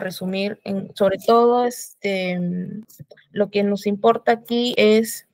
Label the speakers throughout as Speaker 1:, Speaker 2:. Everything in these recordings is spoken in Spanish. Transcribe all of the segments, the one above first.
Speaker 1: resumir, sobre todo lo que nos importa aquí es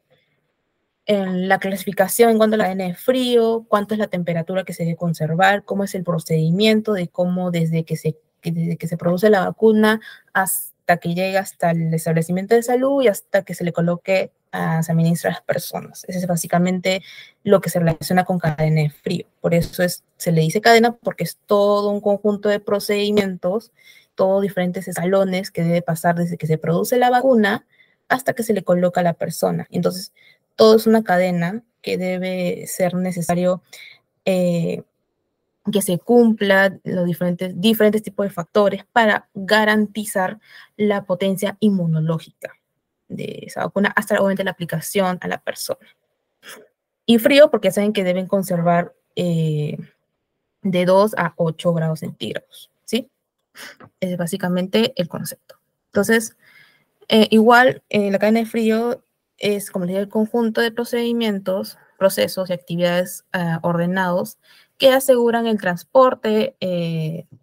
Speaker 1: en la clasificación en cuanto a la cadena de frío, cuánto es la temperatura que se debe conservar, cómo es el procedimiento de cómo desde que se produce la vacuna hasta que llega hasta el establecimiento de salud y hasta que se le coloque, se administra a las personas. Ese es básicamente lo que se relaciona con cadena de frío. Por eso se le dice cadena, porque es todo un conjunto de procedimientos, todos diferentes escalones que debe pasar desde que se produce la vacuna hasta que se le coloca a la persona. Entonces, todo es una cadena que debe ser necesario que se cumpla los diferentes tipos de factores para garantizar la potencia inmunológica de esa vacuna hasta obviamente la aplicación a la persona. Y frío porque saben que deben conservar de 2 a 8 grados centígrados, ¿sí? Es básicamente el concepto. Entonces, igual, la cadena de frío es, como les digo, el conjunto de procedimientos, procesos y actividades ordenados que aseguran el transporte,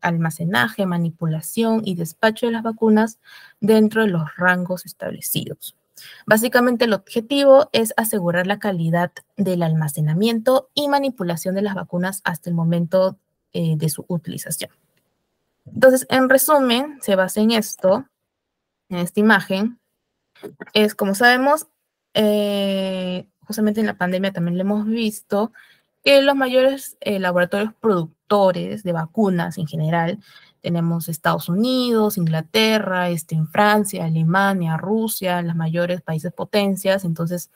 Speaker 1: almacenaje, manipulación y despacho de las vacunas dentro de los rangos establecidos. Básicamente, el objetivo es asegurar la calidad del almacenamiento y manipulación de las vacunas hasta el momento de su utilización. Entonces, en resumen, se basa en esto, en esta imagen. Es, como sabemos, justamente en la pandemia también lo hemos visto, que los mayores laboratorios productores de vacunas en general, tenemos Estados Unidos, Inglaterra, en Francia, Alemania, Rusia, los mayores países potencias. Entonces,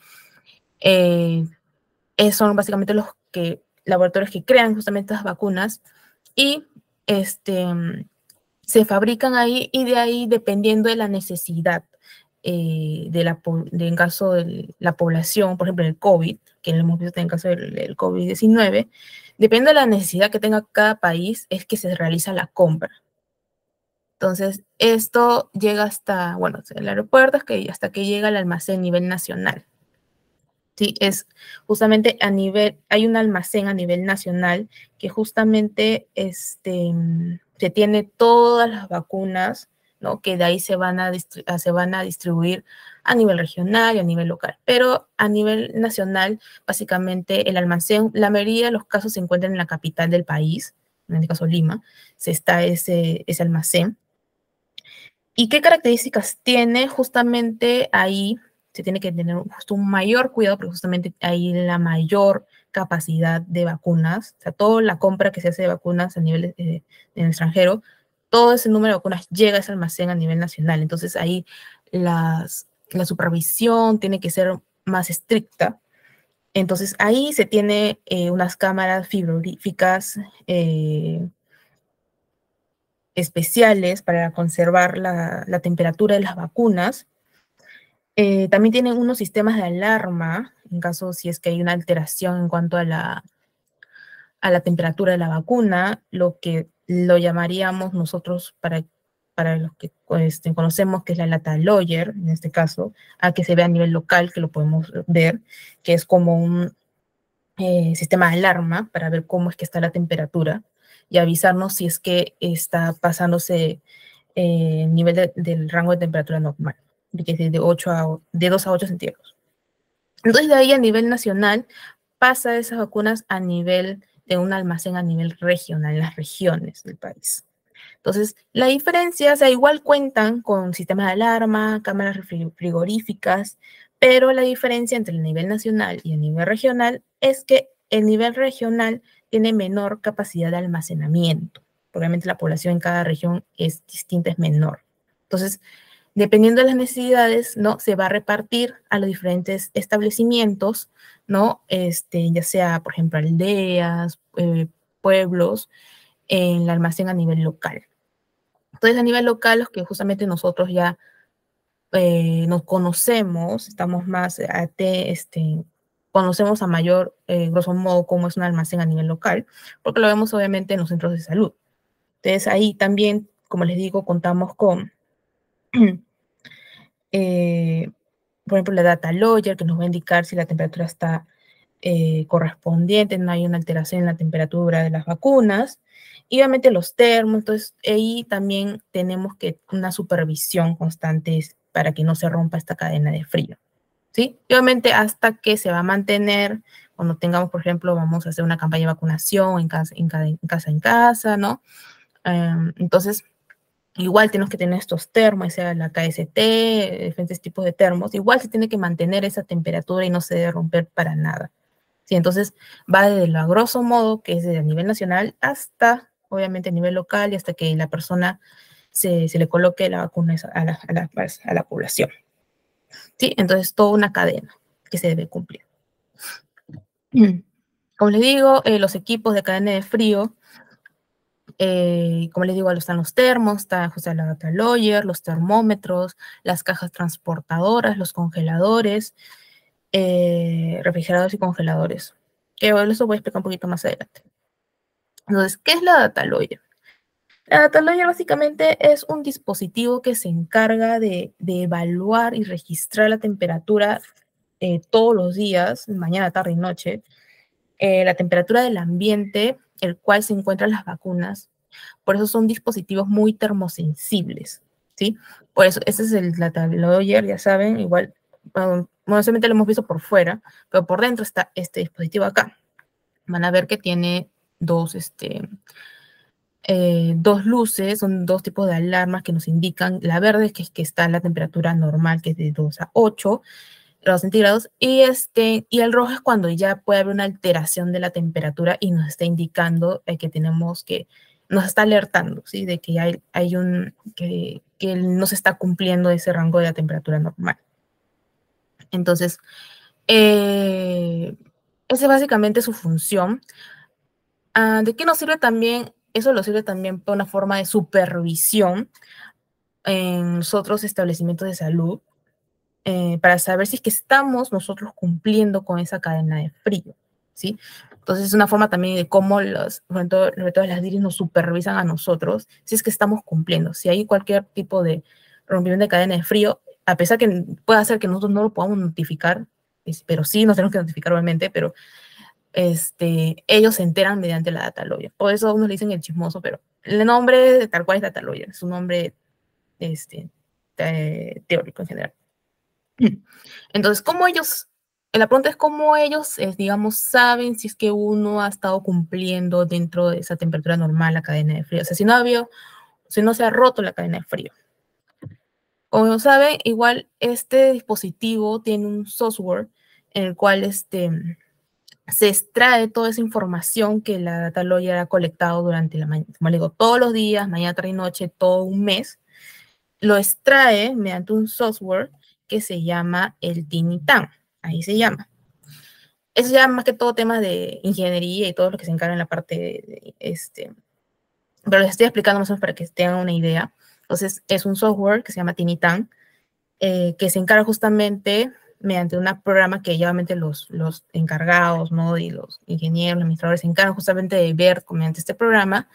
Speaker 1: son básicamente los laboratorios que crean justamente las vacunas y se fabrican ahí, y de ahí, dependiendo de la necesidad en caso de la población, por ejemplo, el COVID, que lo hemos visto en el caso del COVID-19, depende de la necesidad que tenga cada país, es que se realiza la compra. Entonces, esto llega hasta, bueno, el aeropuerto hasta que llega al almacén a nivel nacional. Sí, es justamente hay un almacén a nivel nacional que justamente se tiene todas las vacunas, ¿no? Que de ahí se van a distribuir a nivel regional y a nivel local. Pero a nivel nacional, básicamente el almacén, la mayoría de los casos se encuentran en la capital del país, en este caso Lima, está ese almacén. ¿Y qué características tiene? Justamente ahí se tiene que tener justo un mayor cuidado, porque justamente hay la mayor capacidad de vacunas. O sea, toda la compra que se hace de vacunas a nivel en el extranjero, todo ese número de vacunas llega a ese almacén a nivel nacional. Entonces ahí la supervisión tiene que ser más estricta. Entonces ahí se tiene unas cámaras frigoríficas especiales para conservar la temperatura de las vacunas. También tienen unos sistemas de alarma en caso si es que hay una alteración en cuanto a la temperatura de la vacuna, lo que lo llamaríamos nosotros para los que conocemos, que es la lata Loyer, en este caso, a que se vea a nivel local, que lo podemos ver, que es como un sistema de alarma para ver cómo es que está la temperatura y avisarnos si es que está pasándose el nivel del rango de temperatura normal, que es de 2 a 8 centígrados. Entonces, de ahí a nivel nacional, pasa esas vacunas a nivel de un almacén a nivel regional, en las regiones del país. Entonces, la diferencia, o sea, igual cuentan con sistemas de alarma, cámaras frigoríficas, pero la diferencia entre el nivel nacional y el nivel regional es que el nivel regional tiene menor capacidad de almacenamiento. Obviamente la población en cada región es distinta, es menor. Entonces, dependiendo de las necesidades, ¿no? Se va a repartir a los diferentes establecimientos, ¿no? Ya sea, por ejemplo, aldeas, pueblos, en el almacén a nivel local. Entonces, a nivel local, los que justamente nosotros ya nos conocemos, estamos más, conocemos a mayor, grosso modo, cómo es un almacén a nivel local, porque lo vemos obviamente en los centros de salud. Entonces, ahí también, como les digo, contamos con, por ejemplo, la data logger, que nos va a indicar si la temperatura está correspondiente, no hay una alteración en la temperatura de las vacunas. Y obviamente los termos, entonces ahí también tenemos que una supervisión constante para que no se rompa esta cadena de frío, ¿sí? Y obviamente hasta que se va a mantener, cuando tengamos, por ejemplo, vamos a hacer una campaña de vacunación en casa, ¿no? Entonces, igual tenemos que tener estos termos, sea la KST, diferentes tipos de termos, igual se tiene que mantener esa temperatura y no se debe romper para nada. Sí, entonces va desde lo a grosso modo, que es desde a nivel nacional, hasta, obviamente, a nivel local y hasta que la persona se le coloque la vacuna a la población. ¿Sí? Entonces, toda una cadena que se debe cumplir. Como les digo, los equipos de cadena de frío, como les digo, están los termos, está José la Data Lawyer, los termómetros, las cajas transportadoras, los congeladores, refrigeradores y congeladores. Que bueno, eso voy a explicar un poquito más adelante. Entonces, ¿qué es la Data Lawyer? La Data Lawyer básicamente es un dispositivo que se encarga de evaluar y registrar la temperatura todos los días, mañana, tarde y noche, la temperatura del ambiente, el cual se encuentran las vacunas. Por eso son dispositivos muy termosensibles, ¿sí? Por eso, ese es el Data Lawyer, ya saben, igual, bueno, solamente lo hemos visto por fuera, pero por dentro está este dispositivo acá. Van a ver que tiene dos luces, son dos tipos de alarmas que nos indican. La verde es que está la temperatura normal, que es de 2 a 8 grados centígrados, y el rojo es cuando ya puede haber una alteración de la temperatura y nos está indicando nos está alertando, ¿sí? De que que no se está cumpliendo ese rango de la temperatura normal. Entonces, esa es básicamente su función. ¿De qué nos sirve también? Eso lo sirve también por una forma de supervisión en los otros establecimientos de salud, para saber si es que estamos nosotros cumpliendo con esa cadena de frío, ¿sí? Entonces es una forma también de cómo sobre todo las DIRIs nos supervisan a nosotros si es que estamos cumpliendo. Si hay cualquier tipo de rompimiento de cadena de frío, a pesar que pueda ser que nosotros no lo podamos notificar, pero sí nos tenemos que notificar obviamente, pero ellos se enteran mediante la Data Lawyer. Por eso unos le dicen el chismoso, pero el nombre tal cual es Data Lawyer, es un nombre teórico en general. Entonces, la pregunta es cómo ellos, digamos, saben si es que uno ha estado cumpliendo dentro de esa temperatura normal la cadena de frío. O sea, si no se ha roto la cadena de frío. Como saben, igual este dispositivo tiene un software en el cual se extrae toda esa información que la Data Lawyer ha colectado durante la mañana, como le digo, todos los días, mañana, tarde y noche, todo un mes. Lo extrae mediante un software que se llama el Tinitan, ahí se llama. Eso ya más que todo temas de ingeniería y todo lo que se encarga en la parte pero les estoy explicando más o menos para que tengan una idea. Entonces, es un software que se llama Tinitan, que se encarga justamente mediante un programa que obviamente los encargados, ¿no? Y los ingenieros, los administradores se encargan justamente de ver mediante este programa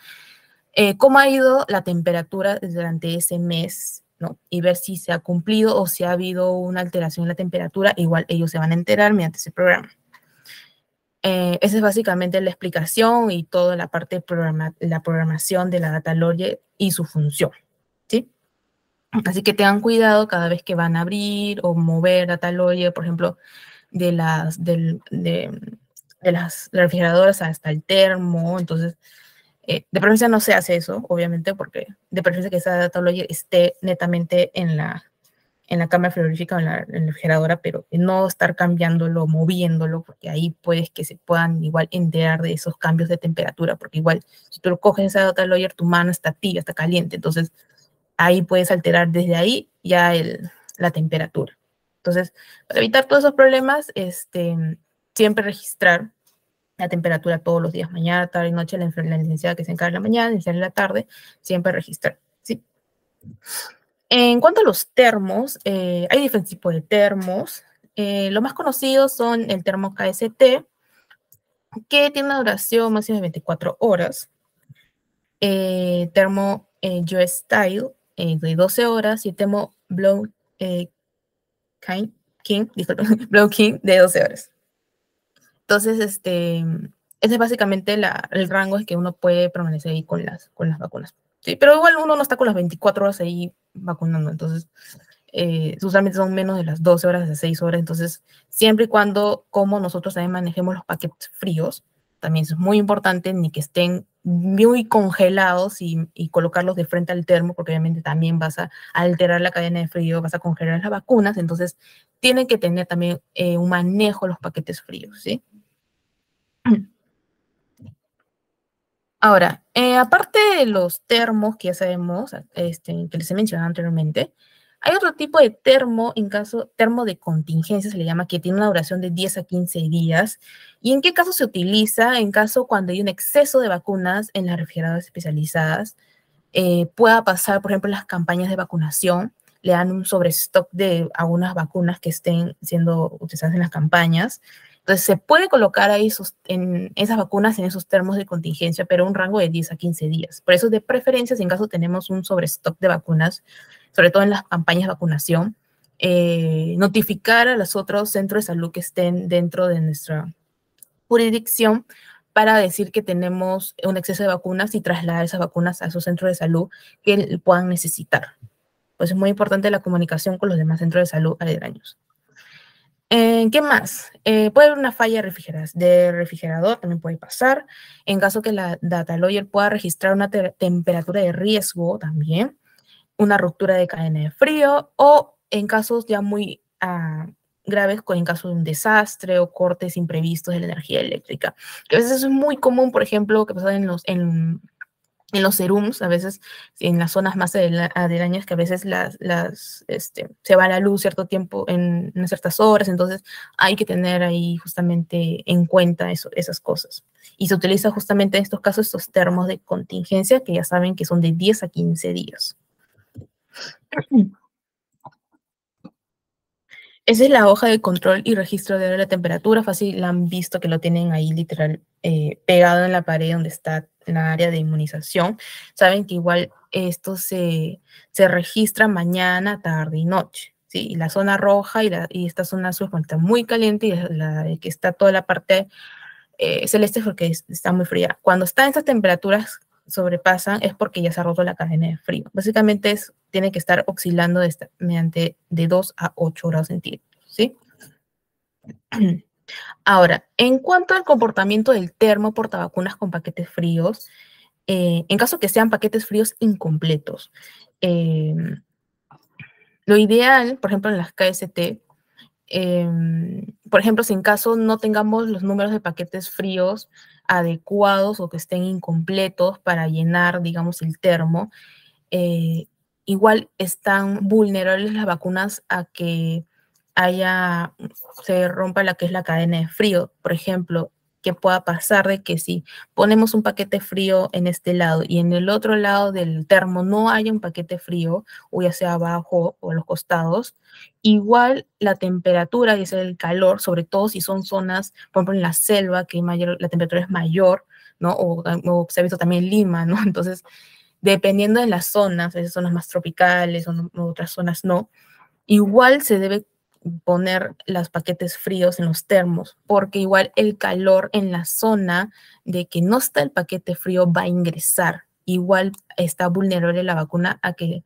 Speaker 1: cómo ha ido la temperatura durante ese mes, ¿no? Y ver si se ha cumplido o si ha habido una alteración en la temperatura. Igual ellos se van a enterar mediante ese programa. Esa es básicamente la explicación y toda la parte de la programación de la Data Lawyer y su función, ¿sí? Así que tengan cuidado cada vez que van a abrir o mover Data Lawyer, por ejemplo, de las refrigeradoras hasta el termo. Entonces, de preferencia no se hace eso, obviamente, porque de preferencia que esa Data Lawyer esté netamente en la cámara frigorífica o en la refrigeradora, pero no estar cambiándolo, moviéndolo, porque ahí puedes que se puedan igual enterar de esos cambios de temperatura, porque igual si tú lo coges esa Data Lawyer, tu mano está tibia, está caliente, entonces ahí puedes alterar desde ahí ya la temperatura. Entonces, para evitar todos esos problemas, siempre registrar la temperatura todos los días, mañana, tarde y noche, la licenciada que se encarga en la mañana, la licenciada en la tarde, siempre registrar, ¿sí? En cuanto a los termos, hay diferentes tipos de termos. Los más conocidos son el termo KST, que tiene una duración máxima de 24 horas. Termo Style de 12 horas y el termo Blow King, disculpen, Blow King de 12 horas. Entonces, Ese es básicamente el rango en que uno puede permanecer ahí con las vacunas. Sí, pero igual uno no está con las 24 horas ahí vacunando, entonces usualmente son menos de las 12 horas, de 6 horas, entonces siempre y cuando, como nosotros también manejemos los paquetes fríos, también es muy importante ni que estén muy congelados y colocarlos de frente al termo, porque obviamente también vas a alterar la cadena de frío, vas a congelar las vacunas, entonces tienen que tener también un manejo de los paquetes fríos, ¿sí? Ahora, aparte de los termos que ya sabemos, que les he mencionado anteriormente, hay otro tipo de termo, termo de contingencia se le llama, que tiene una duración de 10 a 15 días. ¿Y en qué caso se utiliza? En caso cuando hay un exceso de vacunas en las refrigeradoras especializadas, pueda pasar, por ejemplo, en las campañas de vacunación, le dan un sobrestock de algunas vacunas que estén siendo utilizadas en las campañas. Entonces, se puede colocar ahí en esas vacunas en esos termos de contingencia, pero un rango de 10 a 15 días. Por eso, de preferencia, si en caso tenemos un sobrestock de vacunas, sobre todo en las campañas de vacunación, notificar a los otros centros de salud que estén dentro de nuestra jurisdicción para decir que tenemos un exceso de vacunas y trasladar esas vacunas a esos centros de salud que puedan necesitar. Pues es muy importante la comunicación con los demás centros de salud aledaños. ¿Qué más? Puede haber una falla de refrigerador, también puede pasar. En caso que la data lawyer pueda registrar una temperatura de riesgo también, una ruptura de cadena de frío o en casos ya muy graves, en caso de un desastre o cortes imprevistos de la energía eléctrica. Que a veces es muy común, por ejemplo, que pasa en los serums, a veces en las zonas más aledañas, que a veces se va la luz cierto tiempo en ciertas horas, entonces hay que tener ahí justamente en cuenta esas cosas. Y se utiliza justamente en estos casos estos termos de contingencia que ya saben que son de 10 a 15 días. Esa es la hoja de control y registro de la temperatura. Fácil, la han visto que lo tienen ahí literal pegado en la pared donde está la área de inmunización. Saben que igual esto se registra mañana, tarde y noche. ¿Sí? Y la zona roja y esta zona azul cuando está muy caliente y la que está toda la parte celeste es porque está muy fría. Cuando están estas temperaturas sobrepasan es porque ya se ha roto la cadena de frío. Básicamente tiene que estar oscilando mediante de 2 a 8 grados centígrados, ¿sí? Ahora, en cuanto al comportamiento del termo portavacunas con paquetes fríos, en caso que sean paquetes fríos incompletos, eh, lo ideal, por ejemplo, en las KST, por ejemplo, si en caso no tengamos los números de paquetes fríos adecuados o que estén incompletos para llenar, digamos, el termo, igual están vulnerables las vacunas a que se rompa la que es la cadena de frío. Por ejemplo, que pueda pasar de que si ponemos un paquete frío en este lado y en el otro lado del termo no haya un paquete frío, o ya sea abajo o a los costados, igual la temperatura y el calor, sobre todo si son zonas, por ejemplo en la selva, que la temperatura es mayor, ¿no? O se ha visto también en Lima, ¿no? Entonces, dependiendo de las zonas, a veces zonas más tropicales, otras zonas no, igual se debe poner los paquetes fríos en los termos, porque igual el calor en la zona de que no está el paquete frío va a ingresar. Igual está vulnerable la vacuna a que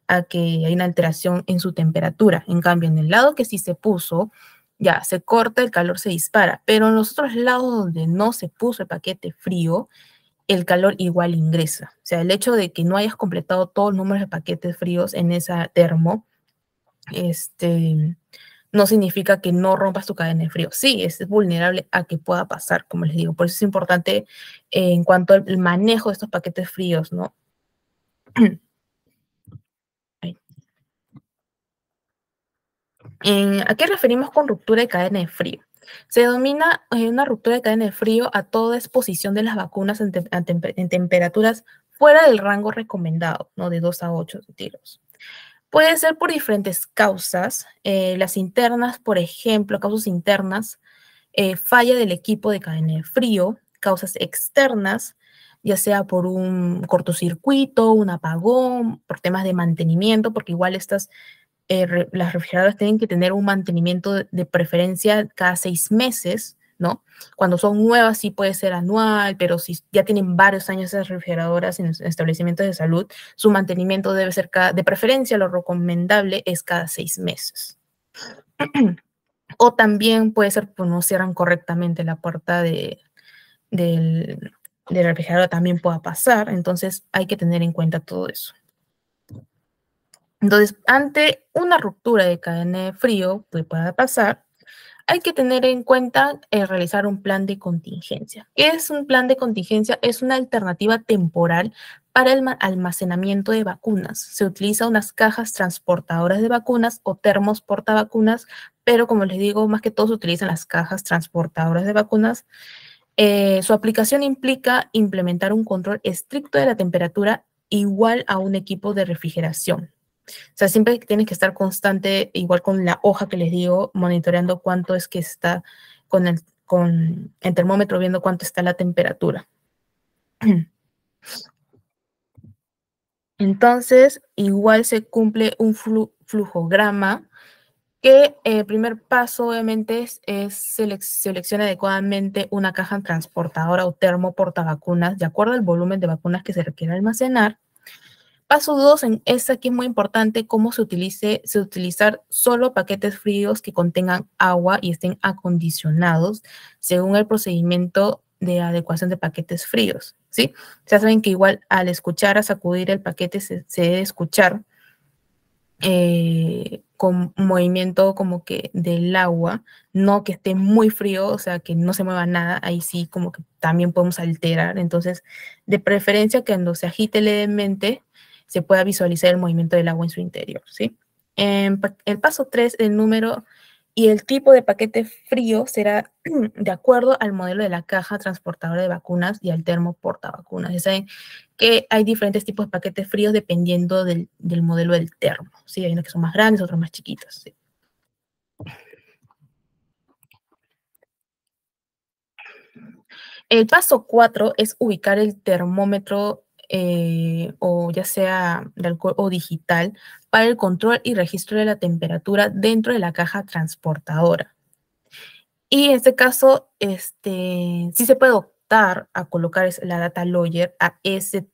Speaker 1: hay una alteración en su temperatura. En cambio, en el lado que sí se puso, ya se corta, el calor se dispara, pero en los otros lados donde no se puso el paquete frío, el calor igual ingresa. O sea, el hecho de que no hayas completado todos los números de paquetes fríos en esa termo, no significa que no rompas tu cadena de frío. Sí, es vulnerable a que pueda pasar, como les digo. Por eso es importante en cuanto al manejo de estos paquetes fríos, ¿no? ¿A qué referimos con ruptura de cadena de frío? Se denomina una ruptura de cadena de frío a toda exposición de las vacunas en temperaturas fuera del rango recomendado, ¿no? De 2 a 8 centígrados. Puede ser por diferentes causas. Las internas, por ejemplo, causas internas, falla del equipo de cadena de frío, causas externas, ya sea por un cortocircuito, un apagón, por temas de mantenimiento, porque igual las refrigeradoras tienen que tener un mantenimiento de preferencia cada 6 meses, ¿no? Cuando son nuevas sí puede ser anual, pero si ya tienen varios años esas refrigeradoras en establecimientos de salud, su mantenimiento debe ser de preferencia, lo recomendable es cada 6 meses. O también puede ser pues no cierran correctamente la puerta del refrigerador, también pueda pasar, entonces hay que tener en cuenta todo eso. Entonces, ante una ruptura de cadena de frío que pueda pasar, hay que tener en cuenta realizar un plan de contingencia. ¿Qué es un plan de contingencia? Es una alternativa temporal para el almacenamiento de vacunas. Se utiliza unas cajas transportadoras de vacunas o termos portavacunas, pero como les digo, más que todo se utilizan las cajas transportadoras de vacunas. Su aplicación implica implementar un control estricto de la temperatura igual a un equipo de refrigeración. O sea, siempre tienes que estar constante, igual con la hoja que les digo, monitoreando cuánto es que está con el termómetro, viendo cuánto está la temperatura. Entonces, igual se cumple un flujograma que el primer paso, obviamente, es selecciona adecuadamente una caja transportadora o termo portavacunas de acuerdo al volumen de vacunas que se requiere almacenar. Paso 2 es aquí muy importante cómo se utilizar solo paquetes fríos que contengan agua y estén acondicionados según el procedimiento de adecuación de paquetes fríos, ¿sí? Ya saben que igual al escuchar, a sacudir el paquete se debe escuchar con movimiento como que del agua, no que esté muy frío, o sea, que no se mueva nada, ahí sí como que también podemos alterar. Entonces, de preferencia que cuando se agite levemente, se pueda visualizar el movimiento del agua en su interior, ¿sí? El paso 3, el número y el tipo de paquete frío será de acuerdo al modelo de la caja transportadora de vacunas y al termo portavacunas. Ya saben que hay diferentes tipos de paquetes fríos dependiendo del modelo del termo, ¿sí? Hay unos que son más grandes, otros más chiquitos, ¿sí? El paso 4 es ubicar el termómetro o ya sea de alcohol o digital para el control y registro de la temperatura dentro de la caja transportadora. Y en este caso, sí se puede optar a colocar la data logger a esa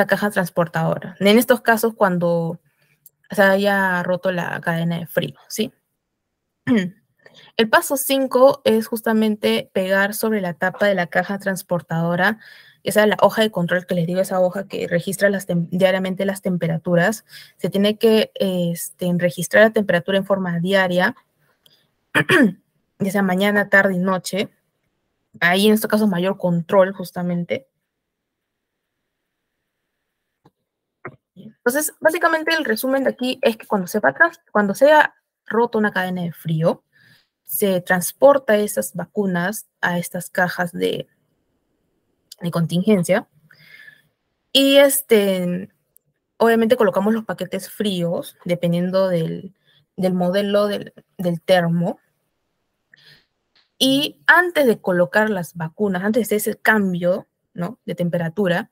Speaker 1: caja transportadora. En estos casos, cuando se haya roto la cadena de frío, ¿sí? El paso 5 es justamente pegar sobre la tapa de la caja transportadora, esa es la hoja de control que les digo, esa hoja que registra diariamente las temperaturas. Se tiene que registrar la temperatura en forma diaria, ya sea mañana, tarde y noche. Ahí en estos casos mayor control justamente. Entonces, básicamente el resumen de aquí es que cuando se ha roto una cadena de frío, se transporta esas vacunas a estas cajas de contingencia y obviamente colocamos los paquetes fríos dependiendo del modelo del termo. Y antes de colocar las vacunas, antes de ese cambio, ¿no?, de temperatura,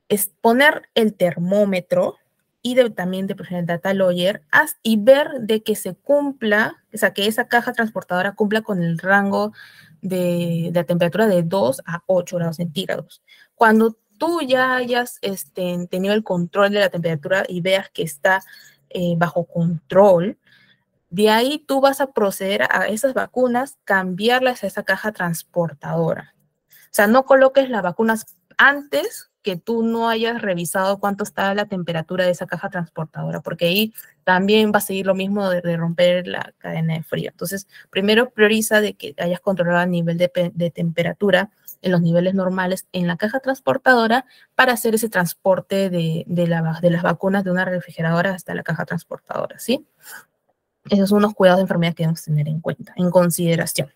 Speaker 1: es poner el termómetro y también de preferir el data logger y ver de que se cumpla, o sea, que esa caja transportadora cumpla con el rango de la temperatura de 2 a 8 grados centígrados. Cuando tú ya hayas tenido el control de la temperatura y veas que está bajo control, de ahí tú vas a proceder a esas vacunas, cambiarlas a esa caja transportadora. O sea, no coloques las vacunas antes que tú no hayas revisado cuánto está la temperatura de esa caja transportadora, porque ahí también va a seguir lo mismo de romper la cadena de frío. Entonces, primero prioriza de que hayas controlado el nivel de temperatura en los niveles normales en la caja transportadora para hacer ese transporte de las vacunas de una refrigeradora hasta la caja transportadora, ¿sí? Esos son unos cuidados de enfermedad que debemos tener en cuenta, en consideración.